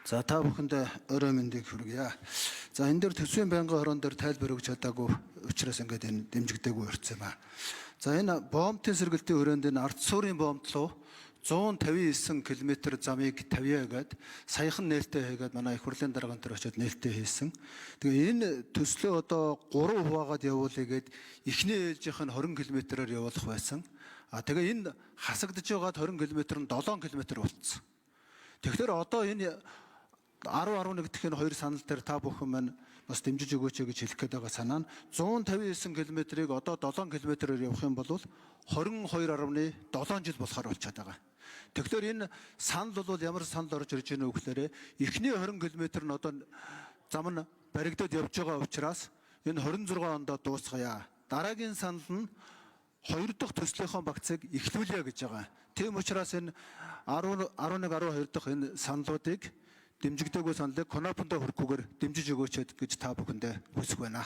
За та бүхэнд орой мэндийг хүргье. За энэ дээр төсвийн байнгын хорон дээр тайлбар өгч чадаагүй учраас ингээд энэ дэмжигдээгүй өрцөө ба. За энэ боомтын сэргэлтийн хүрээнд энэ ард суурийн боомт руу 159 км замыг тавья гэдэг саяхан нээлттэй хийгээд манай их хурлын дарган дээр очиод нээлттэй хийсэн. Тэгээ энэ төслөө одоо 3 хуваагаад явуулъя гэд эхний ээлжийнх нь 20 км-ээр явуулах байсан. Тэгээ энэ хасагдж байгаад 20 км нь 7 км болцсон. Тэгэхээр одоо энэ 10-11 дахь энэ хоёр санал дээр та бүхэн маань бас дэмжиж өгөөч гэж хэлэх гээд байгаа санаа нь 159 км-ийг одоо 7 км-ээр явах юм бол 22.7 жил болохоор болчиход байгаа. Тэгэхээр энэ санал бол ямар санал орж ирж байна вэ гэхээр эхний 20 км нь одоо зам нь баригдаад явж байгаа учраас энэ 26 онд дуусгая. Дараагийн санал нь 2 дахь төслийнхөө багцыг эхлүүлье гэж байгаа. Тийм учраас энэ 11, 12 дахь энэ саналуудыг дэмжигдээгүй саналыг Конопондоо хүрхгүйгээр дэмжиж өгөөч гэж та бүхэндээ хүсэх байна.